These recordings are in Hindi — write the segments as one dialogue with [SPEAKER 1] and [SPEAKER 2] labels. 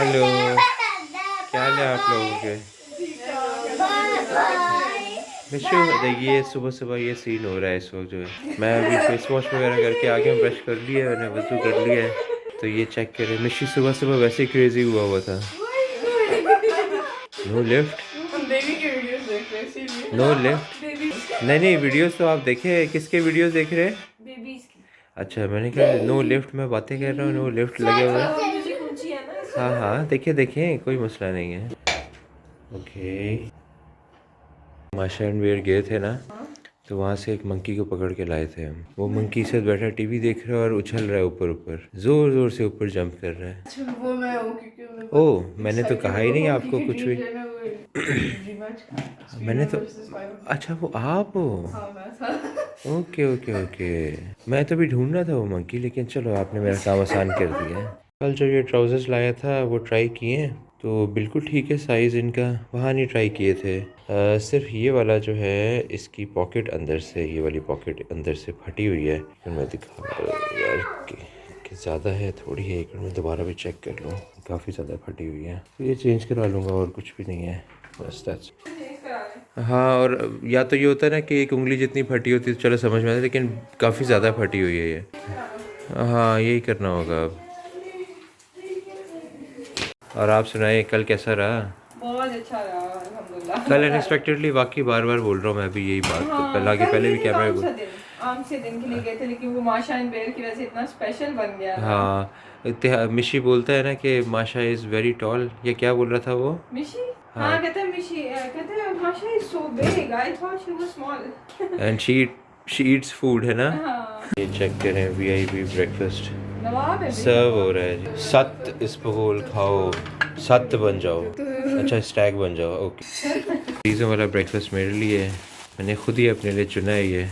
[SPEAKER 1] हेलो, क्या हाल है आप लोगों के? मिशू, देखिए सुबह सुबह ये सीन हो रहा है इस वक्त जो है। मैं अभी फेस वॉश वगैरह करके आ गया, ब्रश कर लिया मैंने, वजू कर लिया है। तो ये चेक करें, मिशू सुबह सुबह वैसे ही क्रेजी हुआ था। नो लिफ्ट,
[SPEAKER 2] बेबी के वीडियोस देख रहे हैं इसीलिए।
[SPEAKER 1] No lift. नहीं नहीं, वीडियोस तो आप देखे, किसके वीडियोस देख रहे हैं?
[SPEAKER 2] बेबीज की।
[SPEAKER 1] अच्छा, मैंने कहा नो लिफ्ट में बातें कर रहा हूँ, नो लिफ्ट लगे हुए हैं।
[SPEAKER 2] म्यूजिक ऊंची है ना
[SPEAKER 1] हाँ
[SPEAKER 2] इसलिए।
[SPEAKER 1] हाँ, देखिए देखिए, कोई मसला नहीं है। ओके, माशा एंड वीर गए थे ना, तो वहाँ से एक मंकी को पकड़ के लाए थे हम। वो मंकी से बैठा टीवी देख रहा है और उछल रहा है ऊपर ऊपर, जोर जोर से ऊपर जंप कर रहा है।
[SPEAKER 2] अच्छा वो मैं हूँ क्योंकि मैं
[SPEAKER 1] ओह, मैंने तो
[SPEAKER 2] excited
[SPEAKER 1] कहा ही
[SPEAKER 2] हूँ
[SPEAKER 1] नहीं
[SPEAKER 2] कि
[SPEAKER 1] आपको कुछ भी।
[SPEAKER 2] टीम जो है ना वो rematch
[SPEAKER 1] मैंने तो,
[SPEAKER 2] versus Fiverr।
[SPEAKER 1] अच्छा वो आप हो?
[SPEAKER 2] हाँ मैं था।
[SPEAKER 1] Okay okay okay. मैं तो भी ढूंढ रहा था वो मंकी, लेकिन चलो आपने मेरा काम आसान कर दिया है। कल जो ये ट्राउजर्स लाया था वो ट्राई किए हैं, तो बिल्कुल ठीक है साइज़ इनका। वहाँ नहीं ट्राई किए थे। सिर्फ ये वाला जो है, इसकी पॉकेट अंदर से, ये वाली पॉकेट अंदर से फटी हुई है। फिर मैं दिखा यार कि ज़्यादा है थोड़ी है, एक मिनट में दोबारा भी चेक कर लूँ। काफ़ी ज़्यादा फटी हुई है, तो ये चेंज करा लूँगा और कुछ भी नहीं है, बस दैट्स। हाँ, और या तो ये होता है ना कि एक उंगली जितनी फटी होती है तो चलो समझ में आता है, लेकिन काफ़ी ज़्यादा फटी हुई है ये। हाँ, यही करना होगा अब। और आप सुनाइए, कल कैसा रहा?
[SPEAKER 2] बहुत अच्छा रहा अल्हम्दुलिल्लाह।
[SPEAKER 1] कल अनएक्सपेक्टेडली, वाकई बार बार बोल रहा हूँ मैं भी यही बात, तो
[SPEAKER 2] हाँ,
[SPEAKER 1] पहले आगे
[SPEAKER 2] कल
[SPEAKER 1] पहले भी
[SPEAKER 2] ये
[SPEAKER 1] कैमरा
[SPEAKER 2] कौन
[SPEAKER 1] बोल।
[SPEAKER 2] सा दिन आम से दिन के लिए गए थे, लेकिन वो माशा एंड बेर की वजह से इतना स्पेशल बन गया ना।
[SPEAKER 1] हाँ, मिशी बोलता है ना कि माशा इज़ वेरी टॉल, ये क्या बोल रहा था वो?
[SPEAKER 2] मिशी।
[SPEAKER 1] हाँ,
[SPEAKER 2] हाँ कहते हैं मिशी, कहते हैं माशा is so big, I thought she was small.
[SPEAKER 1] And she Yeats food है ना।
[SPEAKER 2] हाँ।
[SPEAKER 1] ये चेक करें, वीआईपी ब्रेकफास्ट
[SPEAKER 2] नवाब है भाई,
[SPEAKER 1] सर्व हो
[SPEAKER 2] नवाब।
[SPEAKER 1] रहा है जी। सत इसबगोल खाओ, सत बन जाओ। अच्छा, स्टैग बन जाओ, ओके। चीज़ों वाला ब्रेकफास्ट मेरे लिए है, मैंने खुद ही अपने लिए चुना है ये।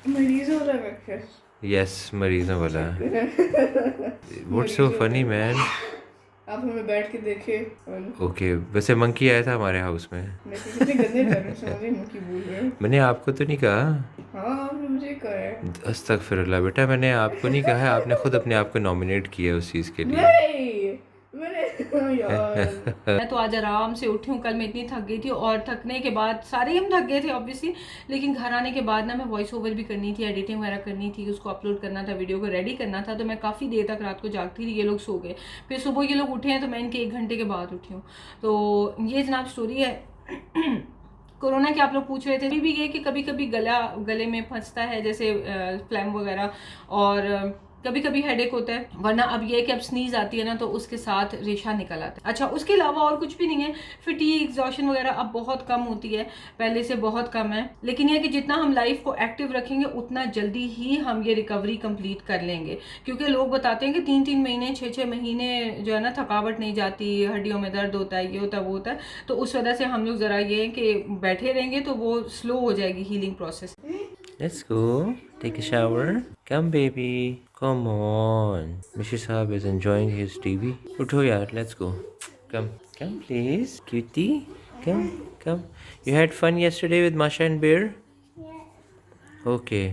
[SPEAKER 2] मरीज हो रहा है ब्रेकफास्ट।
[SPEAKER 1] यस, मरीज़ों वाला। What's so funny man?
[SPEAKER 2] आप हमें बैठ के देखे।
[SPEAKER 1] ओके, वैसे मंकी आया था हमारे हाउस में।
[SPEAKER 2] मैं कितने गंदे टर्म से मुझे मुंह बोल रहे हो।
[SPEAKER 1] मैंने आपको तो नहीं कहा।
[SPEAKER 2] हाँ आपने मुझे कहा है।
[SPEAKER 1] अस्तगफिरुल्लाह बेटा, मैंने आपको नहीं कहा है, आपने खुद अपने आप को नॉमिनेट किया है उस चीज़ के लिए।
[SPEAKER 2] नहीं मैंने यार। मैं तो आज आराम से उठी हूँ, कल मैं इतनी थक गई थी और थकने के बाद, सारे ही हम थक गए थे ऑब्वियसली, लेकिन घर आने के बाद ना मैं वॉइस ओवर भी करनी थी, एडिटिंग वगैरह करनी थी, उसको अपलोड करना था, वीडियो को रेडी करना था, तो मैं काफ़ी देर तक रात को जागती रही। ये लोग सो गए, फिर सुबह ये लोग उठे हैं तो मैं इनके 1 घंटे के बाद उठी हूँ। तो ये जनाब स्टोरी है। कोरोना के आप लोग पूछ रहे थे, अभी भी ये कि कभी कभी गले में फंसता है, जैसे फ्लैम वगैरह, और कभी कभी हेडेक होता है, वरना अब ये कि अब स्नीज आती है ना तो उसके साथ रेशा निकल आता है। अच्छा, उसके अलावा और कुछ भी नहीं है। फटीग, एग्जॉशन वगैरह अब बहुत कम होती है, पहले से बहुत कम है, लेकिन ये कि जितना हम लाइफ को एक्टिव रखेंगे उतना जल्दी ही हम ये रिकवरी कंप्लीट कर लेंगे। क्योंकि लोग बताते हैं कि 3-3 महीने 6-6 महीने जो है ना थकावट नहीं जाती, हड्डियों में दर्द होता है, ये होता है वो होता है, तो उस वजह से हम लोग ज़रा ये कि बैठे रहेंगे तो वो स्लो हो जाएगी healing process.
[SPEAKER 1] Let's go take a shower. Come baby, come on. Mr. Saab is enjoying his TV. उठो यार, let's go. Come please, cutie. Come. You had fun yesterday with Masha and Bear? Okay,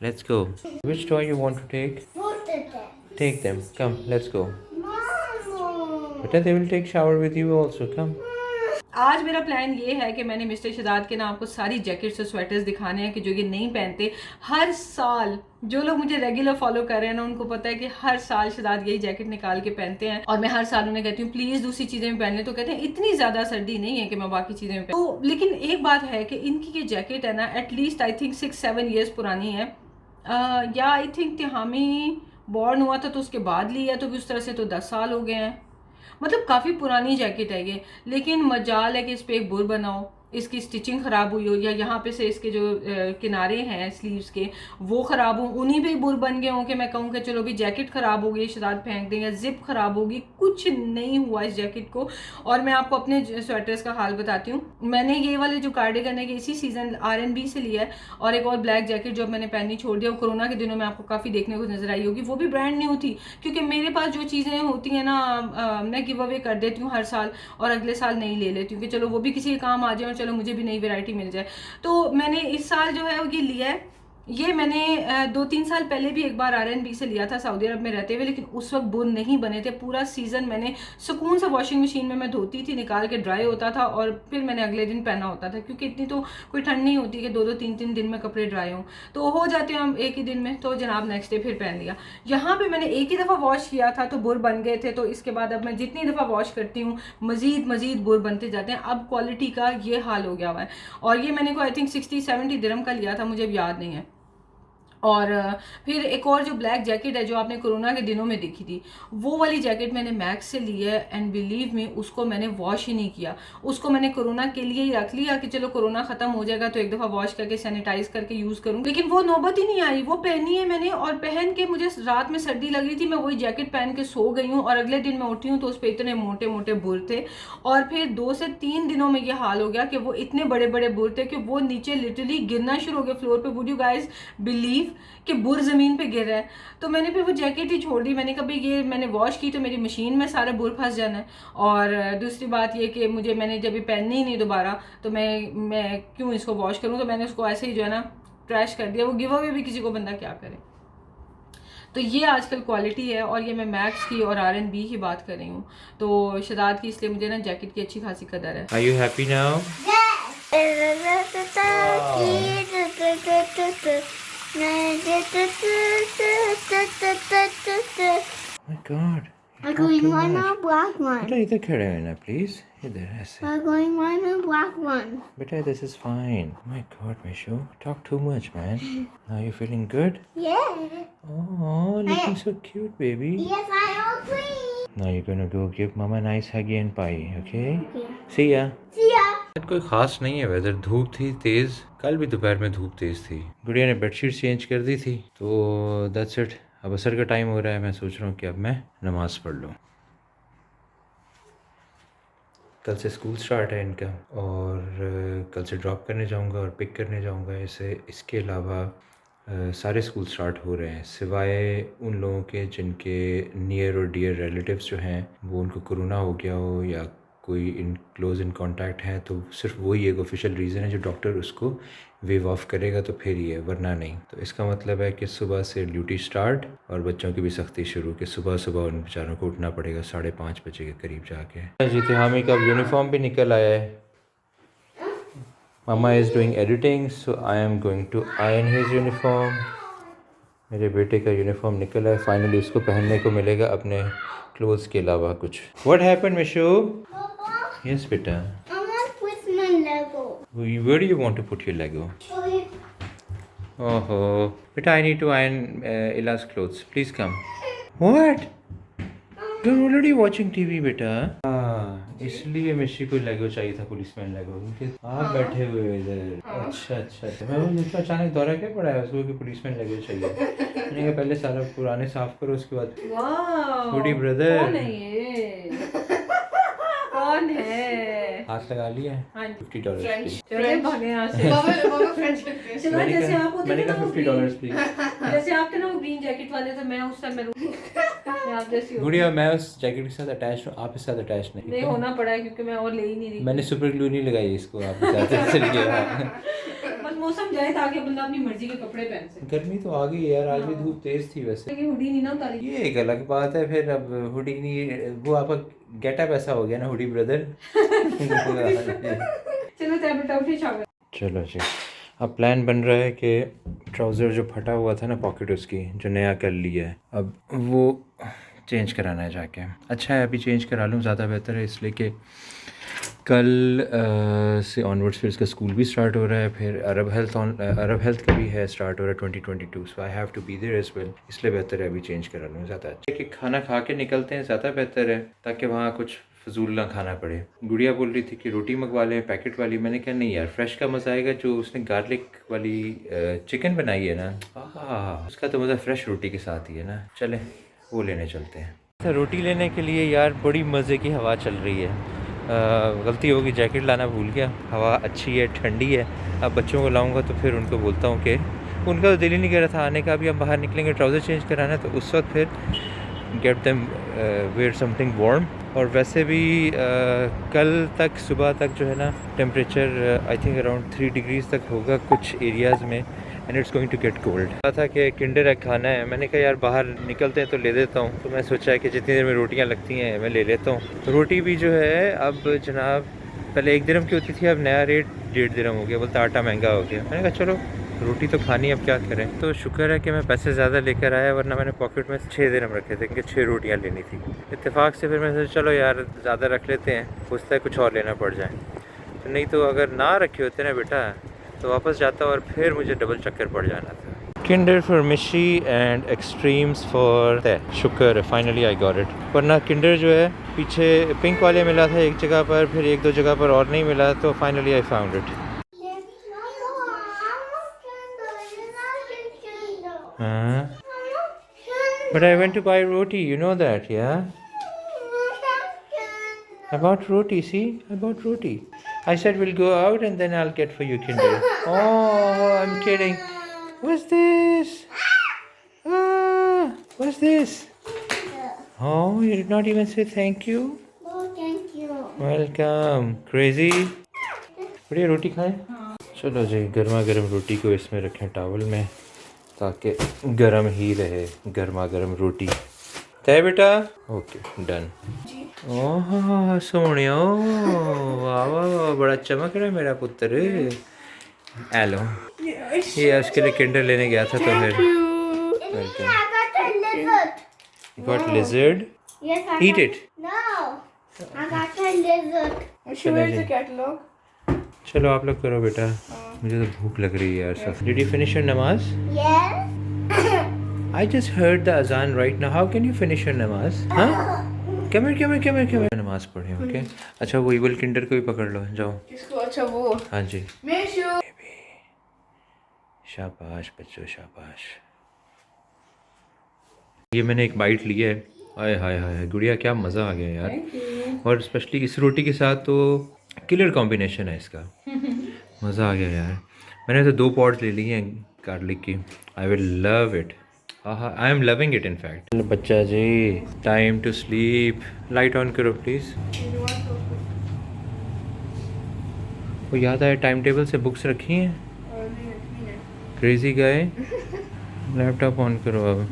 [SPEAKER 1] let's go. Which toy you want to take? Take them. Come, let's go. Beta, they will take shower with you also. Come.
[SPEAKER 2] आज मेरा प्लान ये है कि मैंने मिस्टर शदाद के नाम आपको सारी जैकेट्स और स्वेटर्स दिखाने हैं कि जो ये नहीं पहनते। हर साल जो लोग मुझे रेगुलर फॉलो कर रहे हैं ना, उनको पता है कि हर साल शदाद यही जैकेट निकाल के पहनते हैं, और मैं हर साल उन्हें कहती हूँ प्लीज दूसरी चीजें में पहन ले, तो कहते हैं इतनी ज्यादा सर्दी नहीं है कि मैं बाकी चीजें में तो। लेकिन एक बात है कि इनकी ये जैकेट है ना, एटलीस्ट आई थिंक 6-7 ईयर्स पुरानी है, या आई थिंक तिहामी बॉर्न हुआ था तो उसके बाद ली है, तो भी उस तरह से तो 10 साल हो गए हैं, मतलब काफ़ी पुरानी जैकेट है ये। लेकिन मजाल है कि इस पर एक बुर बनाओ, इसकी स्टिचिंग ख़राब हुई हो, या यहाँ पे से इसके जो किनारे हैं स्लीव्स के वो ख़राब हो, उन्हीं पे बुर बन गए हों कि मैं कहूँ कि चलो भी जैकेट ख़राब हो गई, शदाद फेंक दें, या जिप ख़राब होगी। कुछ नहीं हुआ इस जैकेट को। और मैं आपको अपने स्वेटर्स का हाल बताती हूँ। मैंने ये वाले जो कार्डिगन है कि इसी सीज़न RNB से लिया है, और एक और ब्लैक जैकेट जो मैंने पहनी छोड़ दिया, वो कोरोना के दिनों में आपको काफ़ी देखने को नजर आई होगी, वो भी ब्रांड न्यू थी। क्योंकि मेरे पास जो चीज़ें होती हैं ना, मैं गिव अवे कर देती हूँ हर साल, और अगले साल नहीं ले लेती हूँ कि चलो वो भी किसी के काम आ जाए और चलो मुझे भी नई वैरायटी मिल जाए। तो मैंने इस साल जो है ये लिया है, ये मैंने 2-3 साल पहले भी एक बार RNB से लिया था सऊदी अरब में रहते हुए, लेकिन उस वक्त बुर नहीं बने थे। पूरा सीज़न मैंने सुकून से वॉशिंग मशीन में मैं धोती थी, निकाल के ड्राई होता था और फिर मैंने अगले दिन पहना होता था, क्योंकि इतनी तो कोई ठंड नहीं होती कि 2-2 3-3 दिन में कपड़े ड्राई हों, तो हो जाते हैं हम एक ही दिन में, तो जनाब नेक्स्ट डे फिर पहन लिया। यहाँ पे मैंने एक ही दफ़ा वॉश किया था तो बुर बन गए थे, तो इसके बाद अब मैं जितनी दफ़ा वॉश करती हूँ मज़ीद बुर बनते जाते हैं। अब क्वालिटी का ये हाल हो गया हुआ है। और ये मैंने को आई थिंक 60-70 दिरहम का लिया था, मुझे अब याद नहीं है। और फिर एक और जो ब्लैक जैकेट है जो आपने कोरोना के दिनों में देखी थी, वो वाली जैकेट मैंने मैक्स से ली है, एंड बिलीव मी उसको मैंने वॉश ही नहीं किया। उसको मैंने कोरोना के लिए ही रख लिया कि चलो कोरोना ख़त्म हो जाएगा तो एक दफ़ा वॉश करके सैनिटाइज करके यूज़ करूँ, लेकिन वो नौबत ही नहीं आई। वो पहनी है मैंने, और पहन के मुझे रात में सर्दी लग रही थी, मैं वही जैकेट पहन के सो गई हूँ, और अगले दिन मैं उठी हूँ तो उस पर इतने मोटे मोटे बुर थे। और फिर 2 से 3 दिनों में ये हाल हो गया कि वो इतने बड़े बड़े बुर थे कि वो नीचे लिटरली गिरना शुरू हो गया फ्लोर पे। वुड यू गाइज बिलीव कि बुर ज़मीन पे गिर रहा है? तो मैंने फिर वो जैकेट ही छोड़ दी। मैंने कहा भाई ये मैंने वॉश की तो मेरी मशीन में सारा बुर फंस जाना है, और दूसरी बात ये कि मुझे मैंने जब ये पहननी ही नहीं दोबारा, तो मैं क्यों इसको वॉश करूँ? तो मैंने उसको ऐसे ही जो है ना ट्रैश कर दिया। वो गिव अवे भी किसी को बंदा क्या करे। तो ये आजकल क्वालिटी है, और ये मैं मैक्स की और RNB की बात कर रही हूँ, तो शदाद की, इसलिए मुझे ना जैकेट की अच्छी खासी कदर है।
[SPEAKER 1] Are you happy now? My God.
[SPEAKER 3] We're going one or black one.
[SPEAKER 1] बेटा इधर खड़े हैं ना प्लीज, इधर ऐसे।
[SPEAKER 3] We're going one or black one.
[SPEAKER 1] बेटा this is fine. My God, Mishu, talk too much, man. Now you feeling good?
[SPEAKER 3] Yeah.
[SPEAKER 1] Oh, looking so cute, baby.
[SPEAKER 3] Yes, I agree.
[SPEAKER 1] Now you're gonna go give mama a nice huggy and pie, okay?
[SPEAKER 3] Okay.
[SPEAKER 1] See ya.
[SPEAKER 3] See ya.
[SPEAKER 1] कोई ख़ास नहीं है वेदर। धूप थी तेज़, कल भी दोपहर में धूप तेज़ थी। गुड़िया ने बेडशीट चेंज कर दी थी, तो दैट्स इट। अब असर का टाइम हो रहा है, मैं सोच रहा हूँ कि अब मैं नमाज़ पढ़ लूँ। कल से स्कूल स्टार्ट है इनका, और कल से ड्रॉप करने जाऊँगा और पिक करने जाऊँगा इसे। इसके अलावा सारे स्कूल स्टार्ट हो रहे हैं, सिवाय उन लोगों के जिनके नियर और डियर रिलेटिव्स जो हैं वो उनको कोरोना हो गया हो या कोई क्लोज इन कांटेक्ट है, तो सिर्फ वही एक ऑफिशियल रीज़न है जो डॉक्टर उसको वेव ऑफ करेगा तो फिर ही है, वरना नहीं। तो इसका मतलब है कि सुबह से ड्यूटी स्टार्ट, और बच्चों की भी सख्ती शुरू कि सुबह सुबह उन बेचारों को उठना पड़ेगा 5:30 बजे के करीब जाके। जीते हामी का यूनिफॉर्म भी निकल आया है। Mama is doing editing, so I am going to iron his uniform. मेरे बेटे का यूनिफॉर्म निकला है फाइनली, उसको पहनने को मिलेगा अपने क्लोथ्स के अलावा कुछ। What happened, Mishu?
[SPEAKER 3] Papa,
[SPEAKER 1] Yes, beta.
[SPEAKER 3] I want to put my Lego.
[SPEAKER 1] Where do you want to put your Lego?
[SPEAKER 3] Okay.
[SPEAKER 1] Oh, beta, I need to iron Ila's clothes. Please come. What? You're already watching TV, बेटा। हाँ, इसलिए मिशी को लेगो चाहिए था, पुलिसमैन लेगो, क्योंकि आप बैठे हुए इधर। अच्छा अच्छा अच्छा, मैं मुझे अचानक दौरा क्या पड़ा है उसको कि पुलिसमैन लेगो चाहिए। मैंने कहा पहले सारा पुराने साफ करो, उसके बाद।
[SPEAKER 2] वाह,
[SPEAKER 1] हुडी ब्रदर।
[SPEAKER 2] कौन है ये? कौन है?
[SPEAKER 1] हाथ लगा लिया है।
[SPEAKER 2] हाँ,
[SPEAKER 1] $50
[SPEAKER 2] चले भागे यहाँ से। चलो,
[SPEAKER 1] मैंने
[SPEAKER 2] जैसे
[SPEAKER 1] कहा
[SPEAKER 2] आप होते थे ना वो
[SPEAKER 1] $50 प्लीज।
[SPEAKER 2] जैसे आप थे ना वो ग्रीन जैकेट वाले, तो मैं उस टाइम मैं आप जैसी हूँ।
[SPEAKER 1] गुड़िया, मैं उस जैकेट के साथ अटैच हूँ, आप इसके साथ अटैच नहीं।
[SPEAKER 2] नहीं होना पड़ा है क्योंकि मैं और ले ही नहीं रही।
[SPEAKER 1] मैंने सुपर ग्लू नहीं लगाई इसको आपके साथ, इसलिए।
[SPEAKER 2] बस मौसम जाए ताकि बंदा अपनी मर्जी के कपड़े पहन सके।
[SPEAKER 1] गर्मी तो आ गई यार, आज भी धूप तेज थी वैसे।
[SPEAKER 2] लेकिन हुडी नहीं ना उतारी।
[SPEAKER 1] ये एक अलग बात है फिर। अब हुडी नहीं, वो आपका गेटअप ऐसा हो गया ना, हुडी ब्रदर।
[SPEAKER 2] चलो बेटा उठी शाबाश।
[SPEAKER 1] चलो जी, अब प्लान बन रहा है कि ट्राउज़र जो फटा हुआ था ना पॉकेट उसकी, जो नया कर लिया है, अब वो चेंज कराना है जाके। अच्छा है अभी चेंज करा लूँ, ज़्यादा बेहतर है, इसलिए कि कल से ऑनवर्ड्स फिर इसका स्कूल भी स्टार्ट हो रहा है, फिर अरब हेल्थ का भी है स्टार्ट हो रहा है 2022, so I have to be there as well. इसलिए बेहतर है अभी चेंज करा लूँ, ज़्यादा अच्छा है कि खाना खा के निकलते हैं, ज़्यादा बेहतर है, ताकि वहाँ कुछ फजूल ना खाना पड़े। गुड़िया बोल रही थी कि रोटी मंगवा लें पैकेट वाली, मैंने कहा नहीं यार, फ्रेश का मज़ा आएगा। जो उसने गार्लिक वाली चिकन बनाई है ना, उसका तो मज़ा फ्रेश रोटी के साथ ही है ना। चलें वो लेने चलते हैं। रोटी लेने के लिए यार बड़ी मज़े की हवा चल रही है। गलती होगी, जैकेट लाना भूल गया। हवा अच्छी है, ठंडी है। अब बच्चों को लाऊंगा तो फिर उनको बोलता हूँ कि उनका तो दिल ही नहीं कर रहा था आने का। अभी हम बाहर निकलेंगे ट्राउज़र चेंज कराना, तो उस वक्त फिर get them wear something warm. और वैसे भी कल तक सुबह तक जो है ना temperature I think around 3 degrees तक होगा कुछ एरियाज़ में, and it's going to get cold. कहा था कि किंडर एग खाना है, मैंने कहा यार बाहर निकलते हैं तो ले देता हूँ। तो मैं सोचा कि जितनी देर में रोटियाँ लगती हैं मैं ले लेता हूँ। रोटी भी जो है अब जनाब पहले 1 दिरहम की होती थी, अब नया रेट 1.5 दिरहम हो गया। बोलता आटा महंगा हो गया। मैंने कहा चलो रोटी तो खानी, अब क्या करें। तो शुक्र है कि मैं पैसे ज़्यादा लेकर आया, वरना मैंने पॉकेट में 6 दिरहम रखे थे क्योंकि 6 रोटियाँ लेनी थी। इत्तेफाक से फिर मैं सोचा चलो यार ज़्यादा रख लेते हैं, पूछता है कुछ और लेना पड़ जाए। तो नहीं तो अगर ना रखे होते ना बेटा तो वापस जाता और फिर मुझे डबल चक्कर पड़ जाना था। किंडर फॉर मिशी एंड एक्सट्रीम्स फॉर दैट। शुक्र है फाइनली आई गॉट इट। वरना किंडर जो है पीछे पिंक वाले मिला था एक जगह पर, फिर 1-2 जगह पर और नहीं मिला, तो finally I found it. But I went to buy roti, you know that, yeah? I bought roti, see? I bought roti. I said we'll go out and then I'll get for you Kinder. Oh, I'm kidding. What's this? What's this? Oh, you did not even say thank you?
[SPEAKER 3] Oh, thank you.
[SPEAKER 1] Welcome. Crazy? बढ़िया रोटी खाएं? चलो जी, गर्मा गर्म रोटी को इसमें रखें टॉवल में ताकि गर्म ही रहे। गर्मा गर्म रोटी तय बेटा। Okay done. ओह सोने, वाह वाह बड़ा चमक रहा है मेरा पुत्र। हेलो, ये उसके लिए किंडर लेने गया था तो फिर
[SPEAKER 3] I got a lizard.
[SPEAKER 1] Got lizard.
[SPEAKER 3] Yes, I
[SPEAKER 1] Eat
[SPEAKER 3] got.
[SPEAKER 1] it.
[SPEAKER 3] No, I got a lizard.
[SPEAKER 1] चलो जी, चलो आप लोग करो बेटा, मुझे तो भूख लग रही है यार सब। Did you finish your namaz?
[SPEAKER 3] Yes.
[SPEAKER 1] I just heard the azan right now. How can you finish your namaz? हाँ? Come here. नमाज पढ़े, ओके? अच्छा वो इवल किंडर को भी पकड़ लो, जाओ।
[SPEAKER 4] किसको? अच्छा वो
[SPEAKER 1] हाँ जी।
[SPEAKER 4] मेशो।
[SPEAKER 1] शाबाश बच्चों शाबाश। ये मैंने एक बाइट लिया है, हाय हाय हाय गुड़िया क्या मज़ा आ गया यार। और स्पेशली इस रोटी के साथ तो किलर कॉम्बिनेशन है इसका। मज़ा आ गया यार। मैंने तो 2 पॉट्स ले ली हैं गार्लिक की। I will love it. I am loving it in fact. बच्चा जी time to sleep. Light on करो प्लीज़। वो याद आया टाइम टेबल से बुक्स रखी हैं। क्रेजी गए। लैपटॉप ऑन करो अब।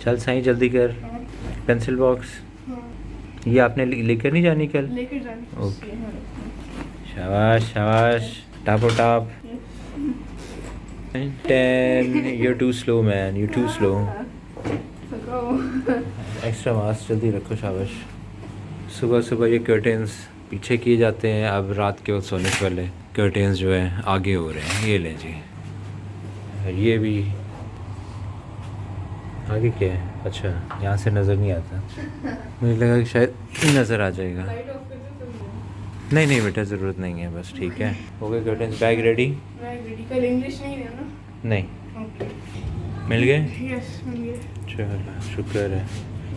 [SPEAKER 1] चल साईं जल्दी कर। पेंसिल बॉक्स ये आपने लेकर नहीं जानी कल?
[SPEAKER 4] लेकर जानी।
[SPEAKER 1] ओके शाबाश शाबाश। टापो टाप। 10 you're too slow man, you're too slow. Extra mass जल्दी रखो शाबाश। सुबह सुबह ये कर्टेंस पीछे किए जाते हैं, अब रात के वक्त सोने से पहले कर्टेंस जो है आगे हो रहे हैं। ये लें जी। ये भी आगे क्या है? अच्छा यहाँ से नज़र नहीं आता, मुझे लगा कि शायद नज़र आ जाएगा। नहीं नहीं बेटा ज़रूरत नहीं है, बस ठीक है हो गए कर्टेंस। Bag ready?
[SPEAKER 4] कल इंग्लिश नहीं है ना?
[SPEAKER 1] नहीं
[SPEAKER 4] ओके
[SPEAKER 1] मिल गए?
[SPEAKER 4] यस मिल गए।
[SPEAKER 1] चलो शुक्र है।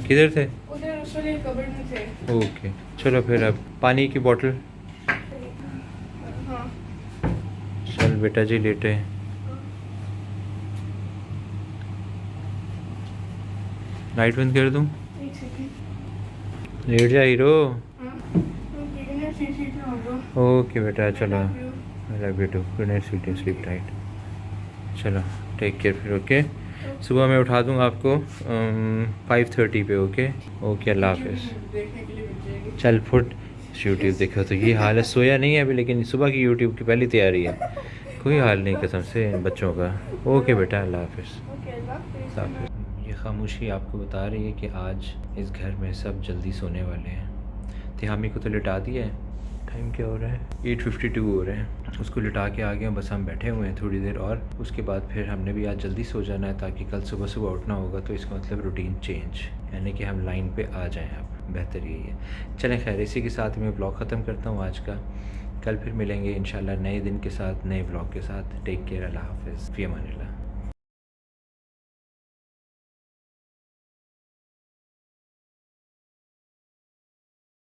[SPEAKER 1] किधर थे?
[SPEAKER 4] उधर उस वाले कबर्ड में थे।
[SPEAKER 1] ओके चलो फिर अब पानी की बोतल।
[SPEAKER 4] हाँ
[SPEAKER 1] चल बेटा जी लेटे। लाइट बंद कर दूँ?
[SPEAKER 4] एक सेकंड।
[SPEAKER 1] लेट जा हीरो।
[SPEAKER 4] ओके
[SPEAKER 1] ओके बेटा चलो। I love you too. Good night sweetie, sleep tight. चलो टेक केयर फिर। ओके सुबह मैं उठा दूँगा आपको 5:30 पे। ओके ओके अल्लाह हाफिज़।
[SPEAKER 4] देखने के लिए मिल जाएगी।
[SPEAKER 1] चल फुट यूट्यूब देखो तो ये हाल है। सोया नहीं है अभी लेकिन सुबह की यूट्यूब की पहली तैयारी है। कोई हाल नहीं कसम से बच्चों का। ओके बेटा अल्लाह हाफिज़।
[SPEAKER 4] ओके अल्लाह हाफिज़।
[SPEAKER 1] ये खामोशी आपको बता रही है कि आज इस घर में सब जल्दी सोने वाले हैं। तिहामी को तो लिटा दिया है। टाइम क्या हो रहा है? 8:52 हो रहे हैं। उसको लिटा के आ गए हैं, बस हम बैठे हुए हैं थोड़ी देर और उसके बाद फिर हमने भी आज जल्दी सो जाना है ताकि कल सुबह सुबह उठना होगा। तो इसका मतलब रूटीन चेंज, यानी कि हम लाइन पे आ जाएं। अब बेहतर यही है। चलें खैर इसी के साथ मैं ब्लॉग ख़त्म करता हूँ आज का। कल फिर मिलेंगे इंशाल्लाह नए दिन के साथ, नए ब्लॉग के साथ। टेक केयर, अल्लाह हाफिज़, फ़ी अमानिल्लाह।